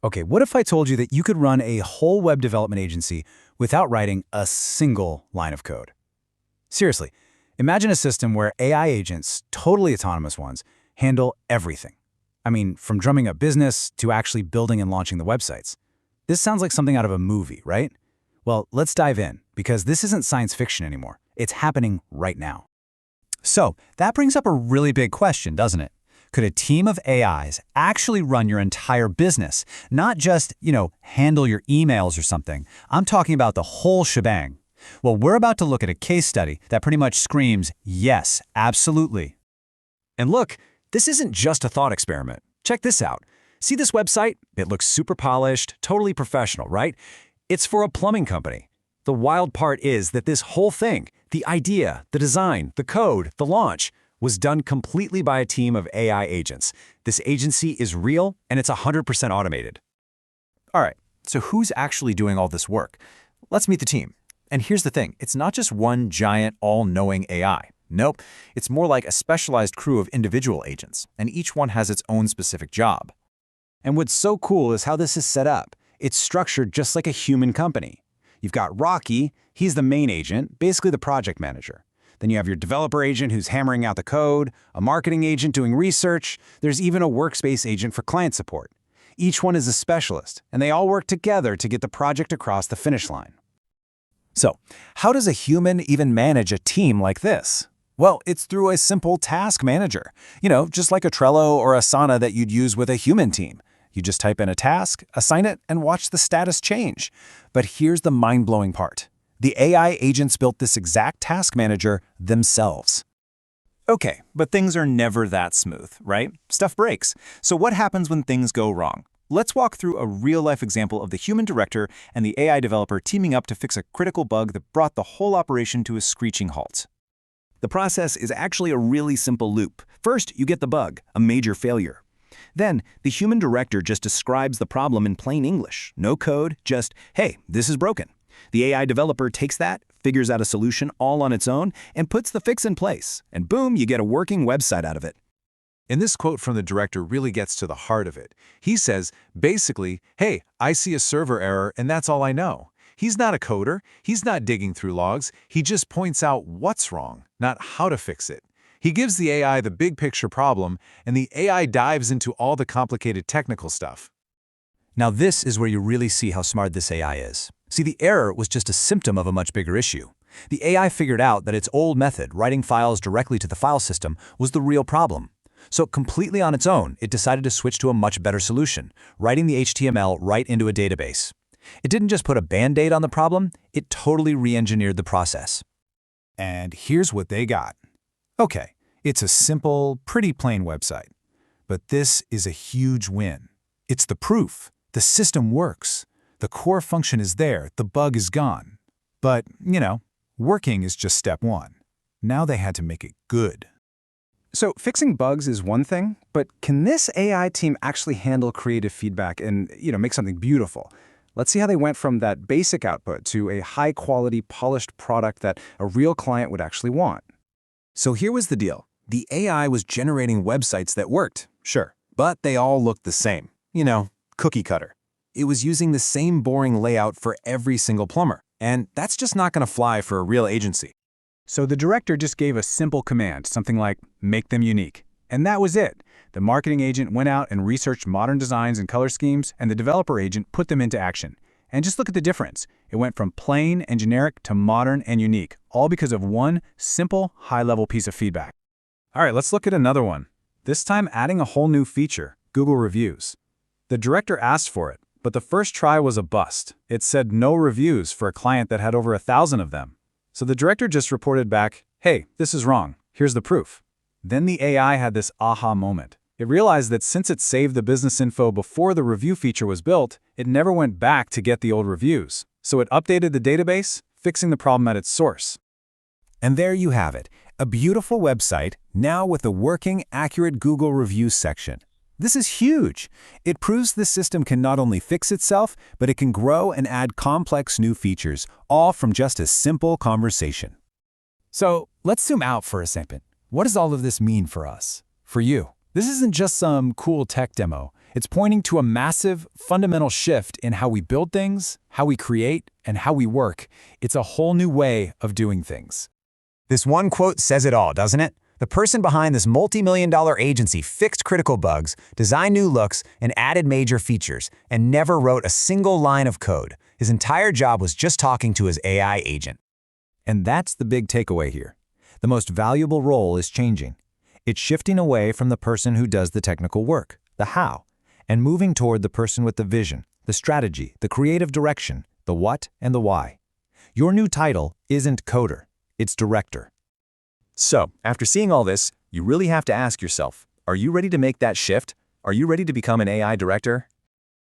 Okay, what if I told you that you could run a whole web development agency without writing a single line of code? Seriously, imagine a system where AI agents, totally autonomous ones, handle everything. I mean, from drumming up business to actually building and launching the websites. This sounds like something out of a movie, right? Well, let's dive in, because this isn't science fiction anymore. It's happening right now. So that brings up a really big question, doesn't it? Could a team of AIs actually run your entire business? Not just, handle your emails or something. I'm talking about the whole shebang. Well, we're about to look at a case study that pretty much screams, yes, absolutely. And look, this isn't just a thought experiment. Check this out. See this website? It looks super polished, totally professional, right? It's for a plumbing company. The wild part is that this whole thing, the idea, the design, the code, the launch, was done completely by a team of AI agents. This agency is real, and it's 100% automated. All right, so who's actually doing all this work? Let's meet the team. And here's the thing, it's not just one giant, all-knowing AI. Nope, it's more like a specialized crew of individual agents, and each one has its own specific job. And what's so cool is how this is set up. It's structured just like a human company. You've got Rocky, he's the main agent, basically the project manager. Then you have your developer agent who's hammering out the code, a marketing agent doing research, there's even a workspace agent for client support. Each one is a specialist, and they all work together to get the project across the finish line. So, how does a human even manage a team like this? Well, it's through a simple task manager. Just like a Trello or Asana that you'd use with a human team. You just type in a task, assign it, and watch the status change. But here's the mind-blowing part. The AI agents built this exact task manager themselves. Okay, but things are never that smooth, right? Stuff breaks. So what happens when things go wrong? Let's walk through a real-life example of the human director and the AI developer teaming up to fix a critical bug that brought the whole operation to a screeching halt. The process is actually a really simple loop. First, you get the bug, a major failure. Then, the human director just describes the problem in plain English. No code, just, hey, this is broken. The AI developer takes that, figures out a solution all on its own, and puts the fix in place. And boom, you get a working website out of it. And this quote from the director really gets to the heart of it. He says, basically, hey, I see a server error and that's all I know. He's not a coder, he's not digging through logs, he just points out what's wrong, not how to fix it. He gives the AI the big picture problem, and the AI dives into all the complicated technical stuff. Now this is where you really see how smart this AI is. See, the error was just a symptom of a much bigger issue. The AI figured out that its old method, writing files directly to the file system, was the real problem. So completely on its own, it decided to switch to a much better solution, writing the HTML right into a database. It didn't just put a band-aid on the problem, it totally re-engineered the process. And here's what they got. Okay, it's a simple, pretty plain website. But this is a huge win. It's the proof. The system works. The core function is there, the bug is gone. But, working is just step one. Now they had to make it good. So fixing bugs is one thing, but can this AI team actually handle creative feedback and, make something beautiful? Let's see how they went from that basic output to a high-quality, polished product that a real client would actually want. So here was the deal. The AI was generating websites that worked, sure, but they all looked the same. Cookie cutter. It was using the same boring layout for every single plumber, and that's just not going to fly for a real agency. So the director just gave a simple command, something like, make them unique. And that was it. The marketing agent went out and researched modern designs and color schemes, and the developer agent put them into action. And just look at the difference. It went from plain and generic to modern and unique, all because of one simple, high-level piece of feedback. All right, let's look at another one. This time adding a whole new feature, Google Reviews. The director asked for it, but the first try was a bust. It said no reviews for a client that had over 1,000 of them. So the director just reported back, hey, this is wrong. Here's the proof. Then the AI had this aha moment. It realized that since it saved the business info before the review feature was built, it never went back to get the old reviews. So it updated the database, fixing the problem at its source. And there you have it, a beautiful website, now with a working, accurate Google Reviews section. This is huge. It proves this system can not only fix itself, but it can grow and add complex new features, all from just a simple conversation. So let's zoom out for a second. What does all of this mean for us? For you? This isn't just some cool tech demo. It's pointing to a massive, fundamental shift in how we build things, how we create, and how we work. It's a whole new way of doing things. This one quote says it all, doesn't it? The person behind this multi-million-dollar agency fixed critical bugs, designed new looks, and added major features, and never wrote a single line of code. His entire job was just talking to his AI agent. And that's the big takeaway here. The most valuable role is changing. It's shifting away from the person who does the technical work, the how, and moving toward the person with the vision, the strategy, the creative direction, the what and the why. Your new title isn't coder, it's director. So, after seeing all this, you really have to ask yourself, are you ready to make that shift? Are you ready to become an AI director?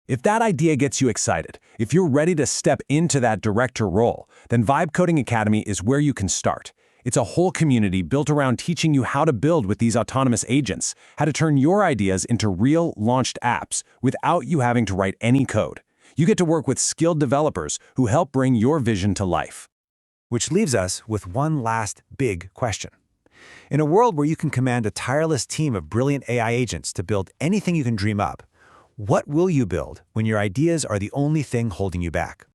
If that idea gets you excited, if you're ready to step into that director role, then Vibe Coding Academy is where you can start. It's a whole community built around teaching you how to build with these autonomous agents, how to turn your ideas into real launched apps without you having to write any code. You get to work with skilled developers who help bring your vision to life. Which leaves us with one last big question. In a world where you can command a tireless team of brilliant AI agents to build anything you can dream up, what will you build when your ideas are the only thing holding you back?